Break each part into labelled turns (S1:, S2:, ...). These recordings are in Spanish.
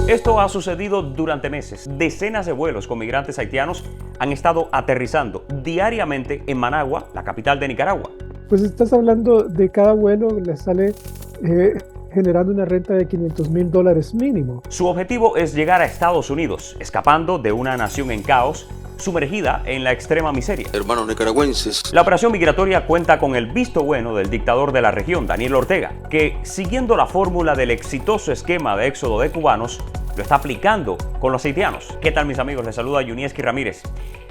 S1: Esto ha sucedido durante meses. Decenas de vuelos con migrantes haitianos han estado aterrizando diariamente en Managua, la capital de Nicaragua.
S2: Pues estás hablando de cada vuelo le sale eh, generando una renta de $500,000 mínimo.
S1: Su objetivo es llegar a Estados Unidos, escapando de una nación en caos, sumergida en la extrema miseria.
S3: Hermanos nicaragüenses.
S1: La operación migratoria cuenta con el visto bueno del dictador de la región, Daniel Ortega, que, siguiendo la fórmula del exitoso esquema de éxodo de cubanos, lo está aplicando con los haitianos. ¿Qué tal, mis amigos? Les saluda Yunieski Ramírez.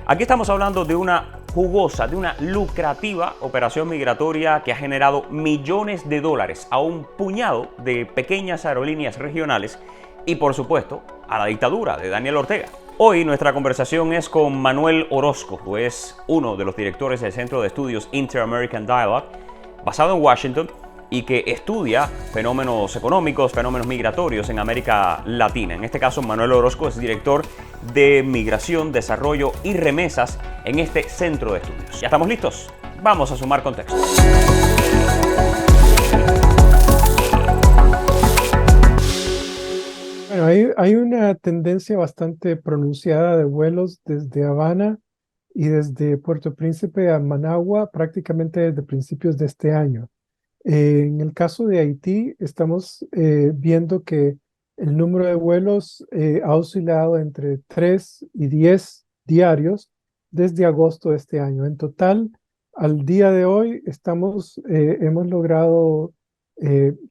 S1: Aquí estamos hablando de una jugosa, de una lucrativa operación migratoria que ha generado millones de dólares a un puñado de pequeñas aerolíneas regionales y, por supuesto, a la dictadura de Daniel Ortega. Hoy nuestra conversación es con Manuel Orozco, que es uno de los directores del Centro de Estudios Inter-American Dialogue, basado en Washington, y que estudia fenómenos económicos, fenómenos migratorios en América Latina. En este caso, Manuel Orozco es director de Migración, Desarrollo y Remesas en este Centro de Estudios. ¿Ya estamos listos? Vamos a sumar contexto.
S2: Bueno, hay una tendencia bastante pronunciada de vuelos desde Habana y desde Puerto Príncipe a Managua prácticamente desde principios de este año. En el caso de Haití, estamos viendo que el número de vuelos ha oscilado entre 3 y 10 diarios desde agosto de este año. En total, al día de hoy, hemos logrado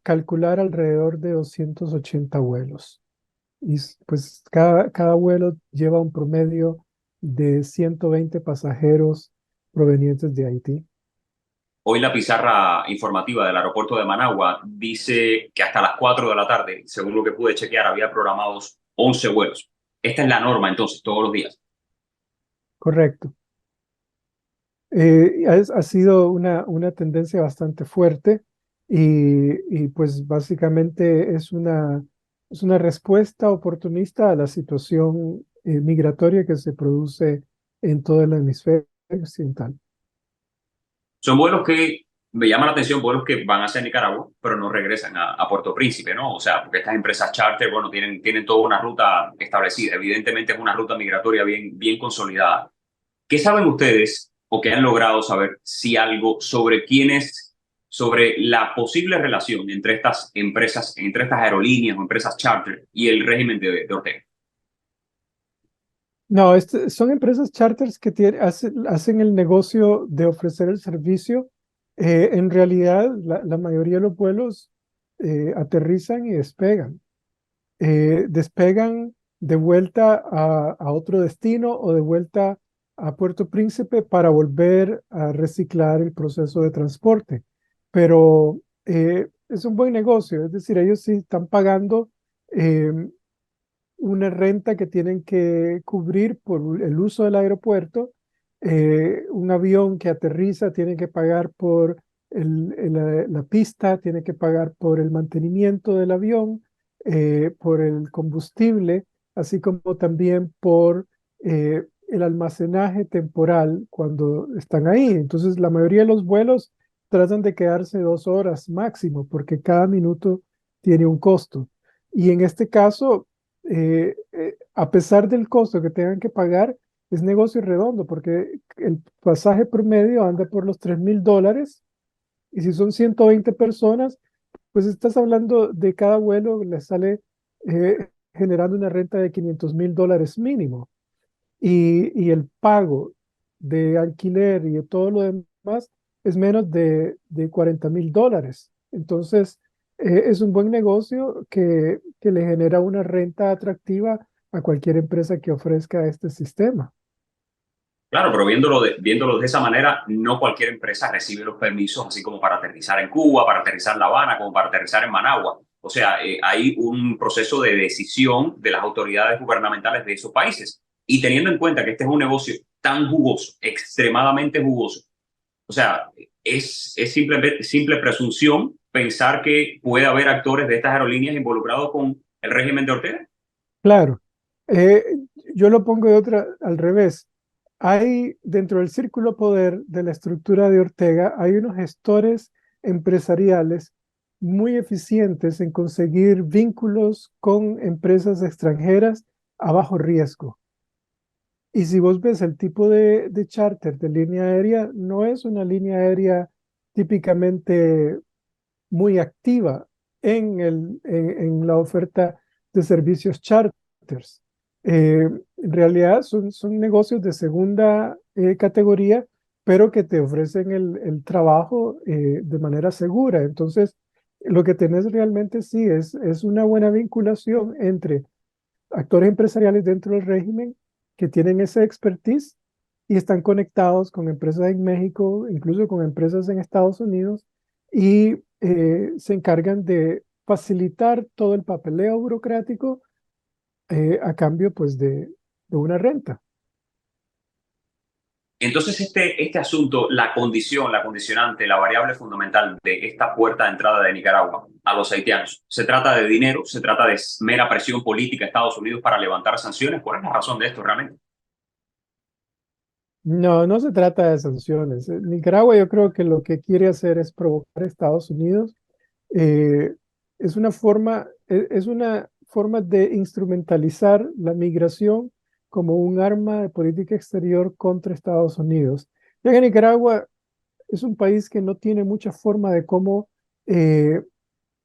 S2: calcular alrededor de 280 vuelos. Y pues cada vuelo lleva un promedio de 120 pasajeros provenientes de Haití.
S1: Hoy la pizarra informativa del aeropuerto de Managua dice que hasta las 4 de la tarde, según lo que pude chequear, había programados 11 vuelos. Esta es la norma entonces, todos los días.
S2: Correcto. Ha sido una tendencia bastante fuerte y pues básicamente es una respuesta oportunista a la situación migratoria que se produce en todo el hemisferio occidental.
S1: Son vuelos que me llaman la atención, vuelos que van hacia Nicaragua, pero no regresan a Puerto Príncipe, ¿no? O sea, porque estas empresas charter, bueno, tienen toda una ruta establecida. Evidentemente es una ruta migratoria bien consolidada. ¿Qué saben ustedes o qué han logrado saber, si algo, sobre la posible relación entre estas empresas, entre estas aerolíneas o empresas charter y el régimen de Ortega?
S2: No, son empresas charters que hacen el negocio de ofrecer el servicio. En realidad, la mayoría de los vuelos aterrizan y despegan. Despegan de vuelta a otro destino o de vuelta a Puerto Príncipe para volver a reciclar el proceso de transporte. Pero es un buen negocio, es decir, ellos sí están pagando una renta que tienen que cubrir por el uso del aeropuerto. Un avión que aterriza tiene que pagar por la pista, tiene que pagar por el mantenimiento del avión, por el combustible, así como también por el almacenaje temporal cuando están ahí. Entonces, la mayoría de los vuelos tratan de quedarse 2 horas máximo, porque cada minuto tiene un costo. Y en este caso, a pesar del costo que tengan que pagar, es negocio redondo, porque el pasaje promedio anda por los $3,000, y si son 120 personas, pues estás hablando de cada vuelo le sale generando una renta de $500,000 mínimo. Y el pago de alquiler y de todo lo demás es menos de $40,000. Entonces, es un buen negocio que le genera una renta atractiva a cualquier empresa que ofrezca este sistema.
S1: Claro, pero viéndolo de esa manera, no cualquier empresa recibe los permisos, así como para aterrizar en Cuba, para aterrizar en La Habana, como para aterrizar en Managua. O sea, hay un proceso de decisión de las autoridades gubernamentales de esos países. Y teniendo en cuenta que este es un negocio tan jugoso, extremadamente jugoso, o sea, es simple presunción pensar que puede haber actores de estas aerolíneas involucrados con el régimen de Ortega.
S2: Claro, eh, yo lo pongo al revés. Hay dentro del círculo poder de la estructura de Ortega, hay unos gestores empresariales muy eficientes en conseguir vínculos con empresas extranjeras a bajo riesgo. Y si vos ves el tipo de charter de línea aérea, no es una línea aérea típicamente muy activa en la oferta de servicios charters. En realidad son negocios de segunda categoría, pero que te ofrecen el trabajo de manera segura. Entonces, lo que tenés realmente sí es una buena vinculación entre actores empresariales dentro del régimen que tienen esa expertise y están conectados con empresas en México, incluso con empresas en Estados Unidos, y se encargan de facilitar todo el papeleo burocrático a cambio pues de una renta.
S1: Entonces, este asunto, la condición, la condicionante, la variable fundamental de esta puerta de entrada de Nicaragua a los haitianos, ¿se trata de dinero? ¿Se trata de mera presión política de Estados Unidos para levantar sanciones? ¿Cuál es la razón de esto realmente?
S2: No, no se trata de sanciones. Nicaragua yo creo que lo que quiere hacer es provocar a Estados Unidos. Eh, es una forma de instrumentalizar la migración como un arma de política exterior contra Estados Unidos. Ya que Nicaragua es un país que no tiene mucha forma de cómo eh,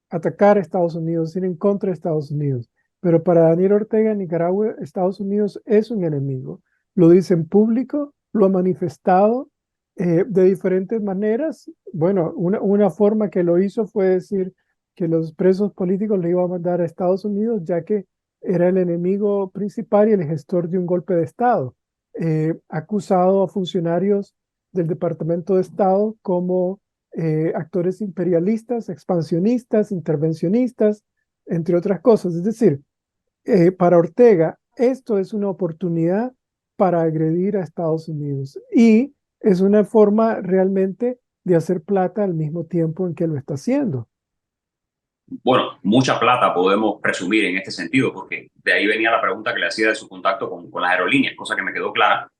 S2: atacar a Estados Unidos, ir en contra de Estados Unidos. Pero para Daniel Ortega, Nicaragua, Estados Unidos es un enemigo. Lo dice en público, lo ha manifestado de diferentes maneras. Bueno, una forma que lo hizo fue decir que los presos políticos le iba a mandar a Estados Unidos, ya que era el enemigo principal y el gestor de un golpe de Estado. Acusado a funcionarios del Departamento de Estado como actores imperialistas, expansionistas, intervencionistas, entre otras cosas. Es decir, para Ortega, esto es una oportunidad para agredir a Estados Unidos y es una forma realmente de hacer plata al mismo tiempo en que lo está haciendo.
S1: Bueno, mucha plata podemos presumir en este sentido, porque de ahí venía la pregunta que le hacía de su contacto con las aerolíneas, cosa que me quedó clara.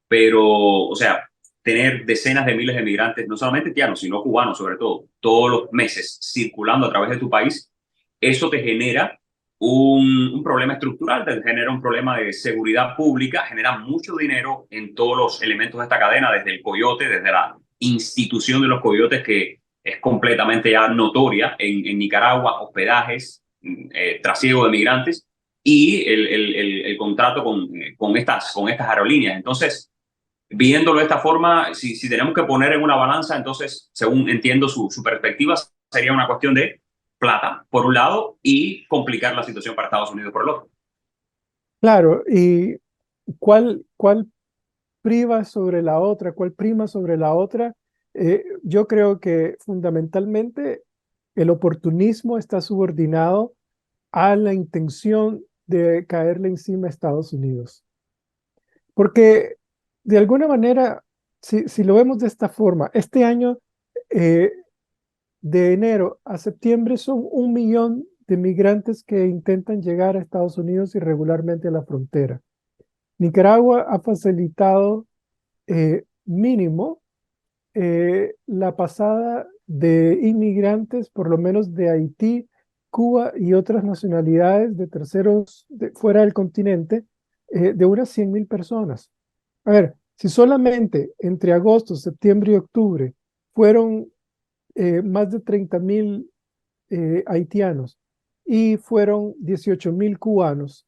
S1: Pero, o sea, tener decenas de miles de migrantes, no solamente haitianos, sino cubanos sobre todo, todos los meses circulando a través de tu país, eso te genera un problema estructural, te genera un problema de seguridad pública, genera mucho dinero en todos los elementos de esta cadena, desde el coyote, desde la institución de los coyotes que es completamente ya notoria en Nicaragua, hospedajes, trasiego de migrantes y el contrato con estas aerolíneas. Entonces, viéndolo de esta forma, si tenemos que poner en una balanza, entonces, según entiendo su perspectiva, sería una cuestión de plata, por un lado, y complicar la situación para Estados Unidos por el otro.
S2: Claro, ¿y cuál priva sobre la otra? ¿Cuál prima sobre la otra? Yo creo que fundamentalmente el oportunismo está subordinado a la intención de caerle encima a Estados Unidos. Porque de alguna manera, si lo vemos de esta forma, este año, eh, de enero a septiembre, son 1 millón de migrantes que intentan llegar a Estados Unidos irregularmente a la frontera. Nicaragua ha facilitado mínimo la pasada de inmigrantes, por lo menos de Haití, Cuba y otras nacionalidades de terceros fuera del continente, de unas 100.000 personas. A ver, si solamente entre agosto, septiembre y octubre fueron más de 30.000 haitianos y fueron 18.000 cubanos,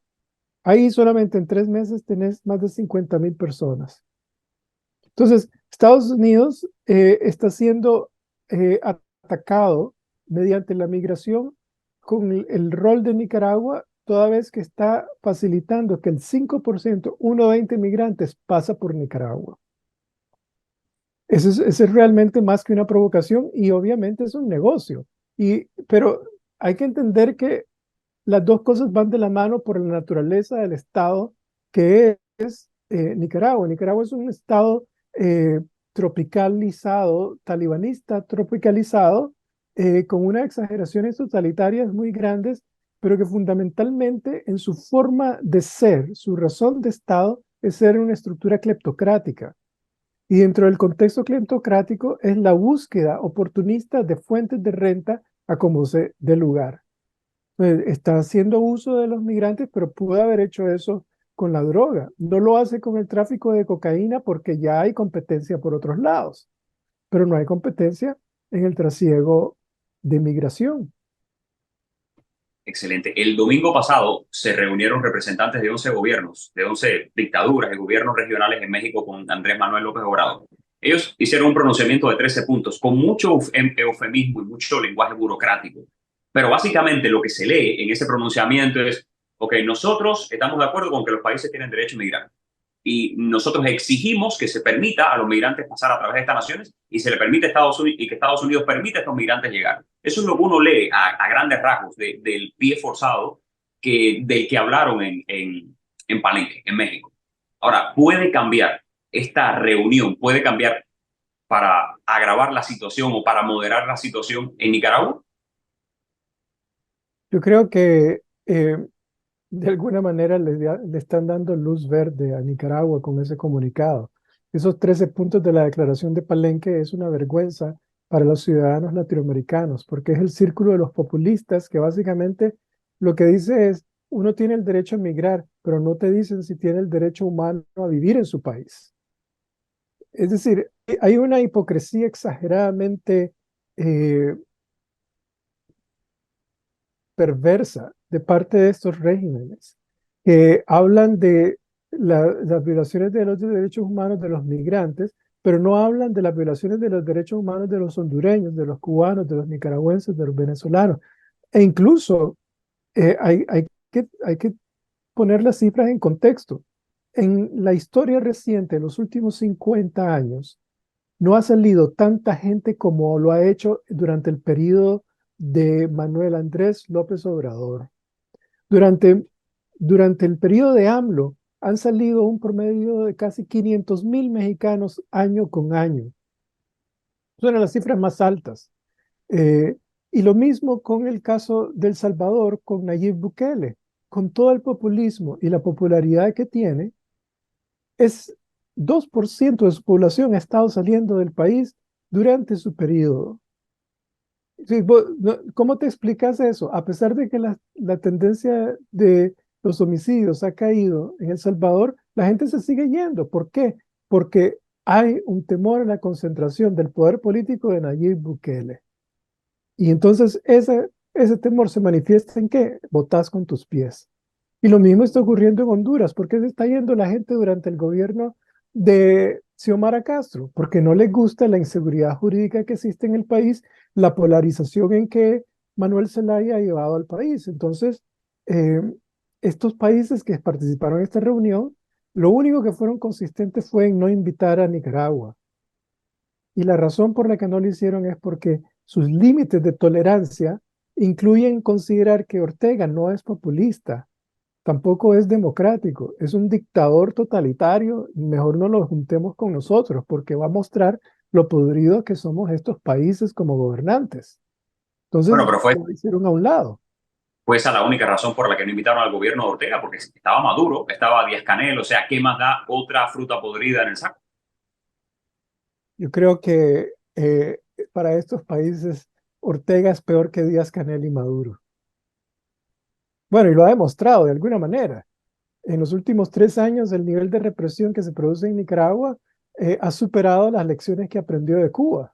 S2: ahí solamente en 3 meses tenés más de 50.000 personas. Entonces, Estados Unidos está siendo atacado mediante la migración con el rol de Nicaragua, toda vez que está facilitando que el 5%, 1,20 migrantes, pasa por Nicaragua. Eso es realmente más que una provocación y obviamente es un negocio. Pero hay que entender que las dos cosas van de la mano por la naturaleza del Estado que es Nicaragua. Nicaragua es un Estado eh, tropicalizado, talibanista tropicalizado, con unas exageraciones totalitarias muy grandes, pero que fundamentalmente en su forma de ser, su razón de Estado, es ser una estructura cleptocrática. Y dentro del contexto cleptocrático es la búsqueda oportunista de fuentes de renta a como se dé lugar. Está haciendo uso de los migrantes, pero pudo haber hecho eso con la droga. No lo hace con el tráfico de cocaína porque ya hay competencia por otros lados, pero no hay competencia en el trasiego de migración.
S1: Excelente. El domingo pasado se reunieron representantes de 11 gobiernos, de 11 dictaduras y gobiernos regionales en México con Andrés Manuel López Obrador. Ellos hicieron un pronunciamiento de 13 puntos con mucho eufemismo y mucho lenguaje burocrático. Pero básicamente lo que se lee en ese pronunciamiento es, ok, nosotros estamos de acuerdo con que los países tienen derecho a migrar y nosotros exigimos que se permita a los migrantes pasar a través de estas naciones y se le permite a Estados Unidos y que Estados Unidos permita a estos migrantes llegar. Eso es lo que uno lee a grandes rasgos del pie forzado del que hablaron en Palenque, en México. Ahora, puede cambiar esta reunión, puede cambiar para agravar la situación o para moderar la situación en Nicaragua.
S2: Yo creo que de alguna manera le están dando luz verde a Nicaragua con ese comunicado. Esos 13 puntos de la Declaración de Palenque es una vergüenza para los ciudadanos latinoamericanos, porque es el círculo de los populistas que básicamente lo que dice es, uno tiene el derecho a emigrar, pero no te dicen si tiene el derecho humano a vivir en su país. Es decir, hay una hipocresía exageradamente eh, perversa de parte de estos regímenes que hablan de las violaciones de los derechos humanos de los migrantes, pero no hablan de las violaciones de los derechos humanos de los hondureños, de los cubanos, de los nicaragüenses, de los venezolanos. E incluso hay que poner las cifras en contexto. En la historia reciente, en los últimos 50 años, no ha salido tanta gente como lo ha hecho durante el periodo de Manuel Andrés López Obrador. Durante, durante el periodo de AMLO han salido un promedio de casi 500,000 mexicanos año con año. Son las cifras más altas. Y lo mismo con el caso del Salvador, con Nayib Bukele. Con todo el populismo y la popularidad que tiene, es 2% de su población ha estado saliendo del país durante su periodo. Sí, ¿cómo te explicas eso? A pesar de que la tendencia de los homicidios ha caído en El Salvador, la gente se sigue yendo. ¿Por qué? Porque hay un temor a la concentración del poder político de Nayib Bukele. Y entonces ese temor se manifiesta en qué? Votás con tus pies. Y lo mismo está ocurriendo en Honduras. ¿Por qué se está yendo la gente durante el gobierno de Xiomara Castro? Porque no les gusta la inseguridad jurídica que existe en el país, la polarización en que Manuel Zelaya ha llevado al país. Entonces, eh, estos países que participaron en esta reunión, lo único que fueron consistentes fue en no invitar a Nicaragua. Y la razón por la que no lo hicieron es porque sus límites de tolerancia incluyen considerar que Ortega no es populista, tampoco es democrático, es un dictador totalitario, y mejor no lo juntemos con nosotros porque va a mostrar lo podrido que somos estos países como gobernantes.
S1: Bueno,
S2: Entonces,
S1: pero
S2: lo hicieron a un lado.
S1: fue esa la única razón por la que no invitaron al gobierno de Ortega, porque estaba Maduro, estaba Díaz-Canel, o sea, ¿qué más da otra fruta podrida en el saco?
S2: Yo creo que para estos países Ortega es peor que Díaz-Canel y Maduro. Bueno, y lo ha demostrado de alguna manera. En los últimos 3 años, el nivel de represión que se produce en Nicaragua ha superado las lecciones que aprendió de Cuba.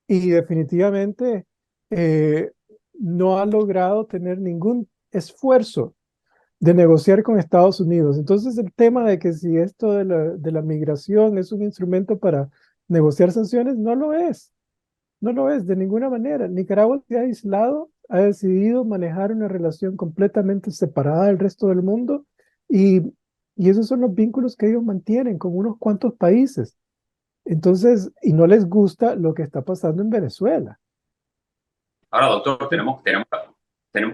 S2: Y definitivamente eh, no ha logrado tener ningún esfuerzo de negociar con Estados Unidos. Entonces, el tema de que si esto de la migración es un instrumento para negociar sanciones, no lo es. No lo es de ninguna manera. Nicaragua se ha aislado, ha decidido manejar una relación completamente separada del resto del mundo y, y esos son los vínculos que ellos mantienen con unos cuantos países. Entonces, y no les gusta lo que está pasando en Venezuela.
S1: Ahora, doctor, tenemos que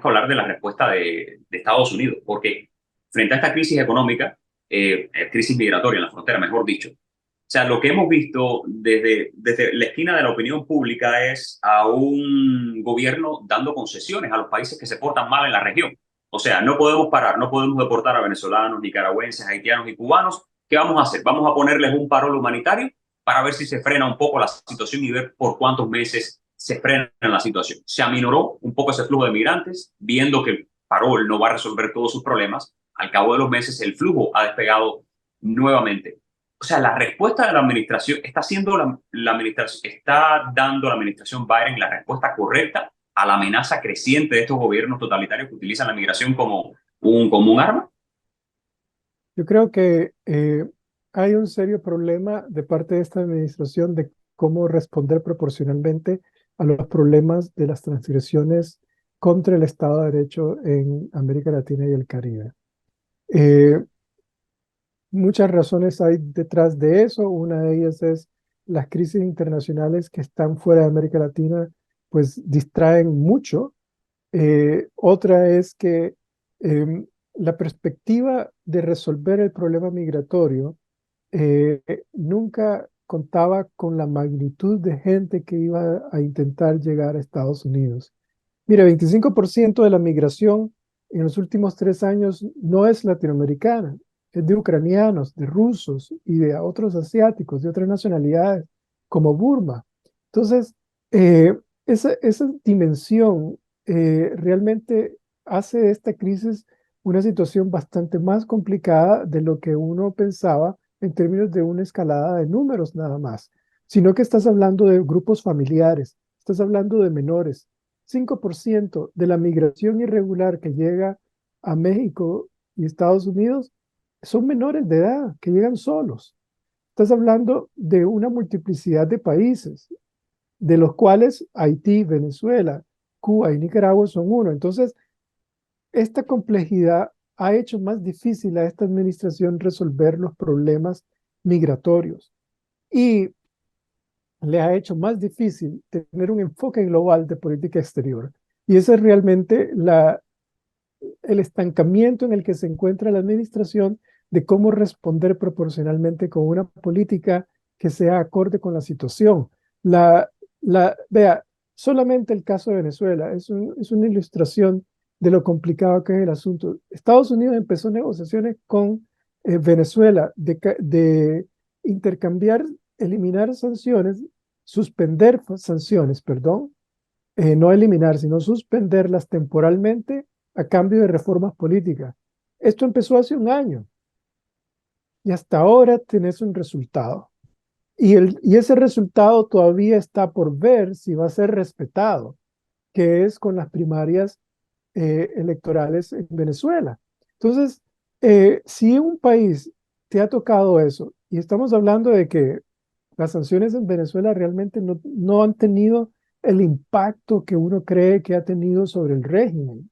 S1: hablar de la respuesta de Estados Unidos, porque frente a esta crisis económica, crisis migratoria en la frontera, mejor dicho, o sea, lo que hemos visto desde la esquina de la opinión pública es a un gobierno dando concesiones a los países que se portan mal en la región. O sea, no podemos parar, no podemos deportar a venezolanos, nicaragüenses, haitianos y cubanos. ¿Qué vamos a hacer? Vamos a ponerles un parol humanitario para ver si se frena un poco la situación y ver por cuántos meses se frena la situación. Se aminoró un poco ese flujo de migrantes, viendo que el parol no va a resolver todos sus problemas. Al cabo de los meses, el flujo ha despegado nuevamente. O sea, la respuesta de la administración está siendo la administración, está dando la administración Biden la respuesta correcta a la amenaza creciente de estos gobiernos totalitarios que utilizan la migración como un arma.
S2: Yo creo que hay un serio problema de parte de esta administración de cómo responder proporcionalmente a los problemas de las transgresiones contra el Estado de Derecho en América Latina y el Caribe. Eh, Muchas razones hay detrás de eso. Una de ellas es las crisis internacionales que están fuera de América Latina, pues distraen mucho. Otra es que la perspectiva de resolver el problema migratorio nunca contaba con la magnitud de gente que iba a intentar llegar a Estados Unidos. Mire, 25% de la migración en los últimos 3 años no es latinoamericana, es de ucranianos, de rusos y de otros asiáticos, de otras nacionalidades, como Burma. Entonces, esa dimensión realmente hace esta crisis una situación bastante más complicada de lo que uno pensaba en términos de una escalada de números nada más, sino que estás hablando de grupos familiares, estás hablando de menores. 5% de la migración irregular que llega a México y Estados Unidos son menores de edad, que llegan solos. Estás hablando de una multiplicidad de países, de los cuales Haití, Venezuela, Cuba y Nicaragua son uno. Entonces, esta complejidad ha hecho más difícil a esta administración resolver los problemas migratorios y le ha hecho más difícil tener un enfoque global de política exterior. Y ese es realmente el estancamiento en el que se encuentra la administración de cómo responder proporcionalmente con una política que sea acorde con la situación. Vea, solamente el caso de Venezuela es una ilustración de lo complicado que es el asunto. Estados Unidos empezó negociaciones con Venezuela de intercambiar, eliminar sanciones, suspender sanciones, perdón, no eliminar, sino suspenderlas temporalmente a cambio de reformas políticas. Esto empezó hace un año y hasta ahora tenés un resultado. Y ese resultado todavía está por ver si va a ser respetado, que es con las primarias electorales en Venezuela. Entonces, si un país te ha tocado eso, y estamos hablando de que las sanciones en Venezuela realmente no han tenido el impacto que uno cree que ha tenido sobre el régimen.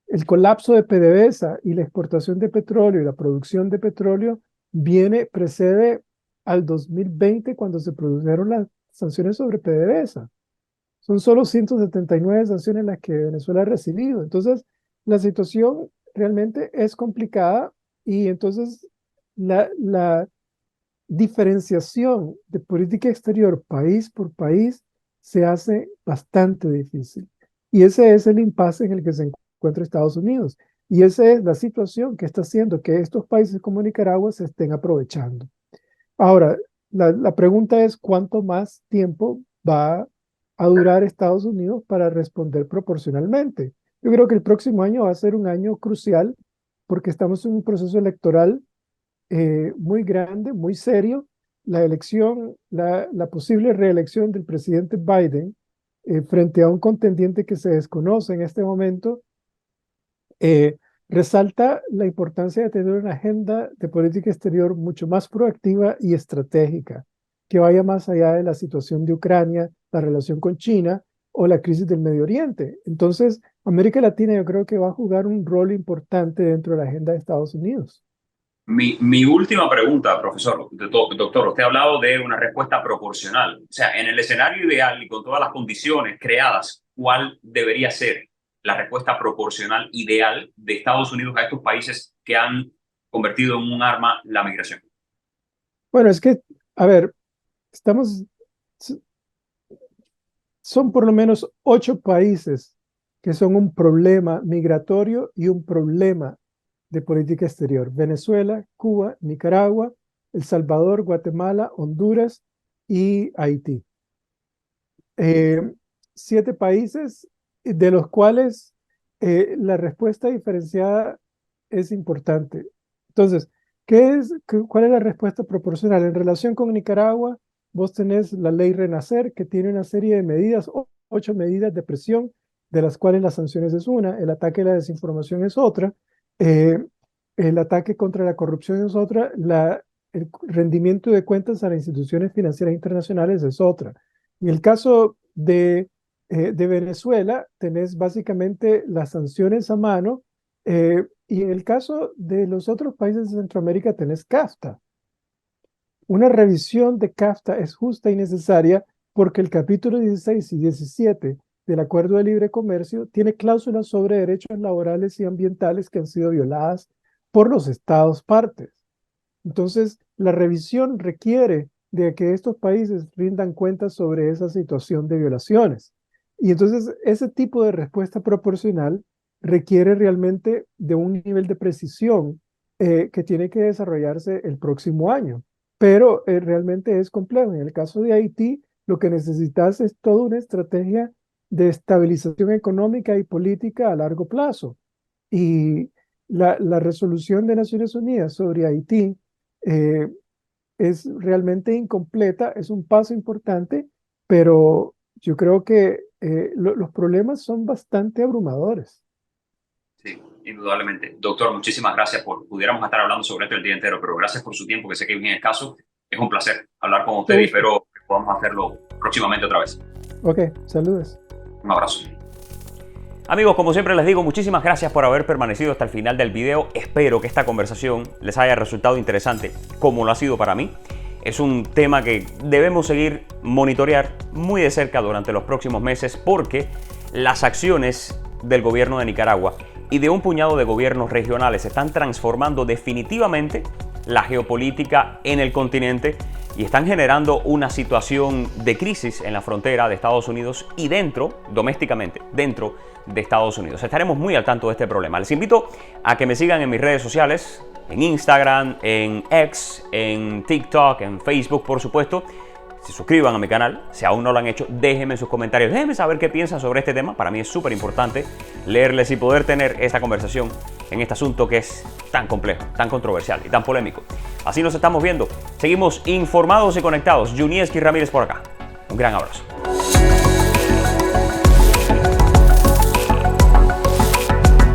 S2: El colapso de PDVSA y la exportación de petróleo y la producción de petróleo precede al 2020 cuando se produjeron las sanciones sobre PDVSA. Son solo 179 sanciones las que Venezuela ha recibido. Entonces, la situación realmente es complicada y entonces la diferenciación de política exterior país por país se hace bastante difícil. Y ese es el impasse en el que se encuentra Estados Unidos. Y esa es la situación que está haciendo que estos países como Nicaragua se estén aprovechando. Ahora, la pregunta es cuánto más tiempo va a durar Estados Unidos para responder proporcionalmente. Yo creo que el próximo año va a ser un año crucial porque estamos en un proceso electoral muy grande, muy serio. La posible reelección del presidente Biden frente a un contendiente que se desconoce en este momento, resalta la importancia de tener una agenda de política exterior mucho más proactiva y estratégica, que vaya más allá de la situación de Ucrania, la relación con China o la crisis del Medio Oriente. Entonces, América Latina yo creo que va a jugar un rol importante dentro de la agenda de Estados Unidos.
S1: Mi última pregunta, profesor, doctor, usted ha hablado de una respuesta proporcional. O sea, en el escenario ideal y con todas las condiciones creadas, ¿cuál debería ser la respuesta proporcional ideal de Estados Unidos a estos países que han convertido en un arma la migración?
S2: Bueno, es que, a ver, estamos, son por lo menos 8 países que son un problema migratorio y un problema de política exterior. Venezuela, Cuba, Nicaragua, El Salvador, Guatemala, Honduras y Haití. 7 países, de los cuales la respuesta diferenciada es importante. Entonces, ¿cuál es la respuesta proporcional? En relación con Nicaragua, vos tenés la ley Renacer, que tiene una serie de medidas, 8 medidas de presión, de las cuales las sanciones es una, el ataque a la desinformación es otra, el ataque contra la corrupción es otra, el rendimiento de cuentas a las instituciones financieras internacionales es otra. En el caso de Venezuela, tenés básicamente las sanciones a mano, y en el caso de los otros países de Centroamérica tenés CAFTA. Una revisión de CAFTA es justa y necesaria porque el capítulo 16 y 17 del Acuerdo de Libre Comercio tiene cláusulas sobre derechos laborales y ambientales que han sido violadas por los estados partes. Entonces, la revisión requiere de que estos países rindan cuentas sobre esa situación de violaciones. Y entonces, ese tipo de respuesta proporcional requiere realmente de un nivel de precisión que tiene que desarrollarse el próximo año. Pero realmente es complejo. En el caso de Haití, lo que necesitas es toda una estrategia de estabilización económica y política a largo plazo. Y la resolución de Naciones Unidas sobre Haití es realmente incompleta, es un paso importante, pero yo creo que los problemas son bastante abrumadores.
S1: Sí, indudablemente. Doctor, muchísimas gracias pudiéramos estar hablando sobre esto el día entero, pero gracias por su tiempo, que sé que es bien escaso. Es un placer hablar con usted y espero que podamos hacerlo próximamente otra vez.
S2: Ok, saludos.
S1: Un abrazo. Amigos, como siempre les digo, muchísimas gracias por haber permanecido hasta el final del video. Espero que esta conversación les haya resultado interesante, como lo ha sido para mí. Es un tema que debemos seguir monitorear muy de cerca durante los próximos meses porque las acciones del gobierno de Nicaragua y de un puñado de gobiernos regionales están transformando definitivamente la geopolítica en el continente y están generando una situación de crisis en la frontera de Estados Unidos y domésticamente, dentro de Estados Unidos. Estaremos muy al tanto de este problema. Les invito a que me sigan en mis redes sociales, en Instagram, en X, en TikTok, en Facebook, por supuesto. Se suscriban a mi canal, si aún no lo han hecho, déjenme sus comentarios, déjenme saber qué piensan sobre este tema. Para mí es súper importante leerles y poder tener esta conversación en este asunto que es tan complejo, tan controversial y tan polémico. Así nos estamos viendo. Seguimos informados y conectados. Junieski Ramírez por acá. Un gran abrazo.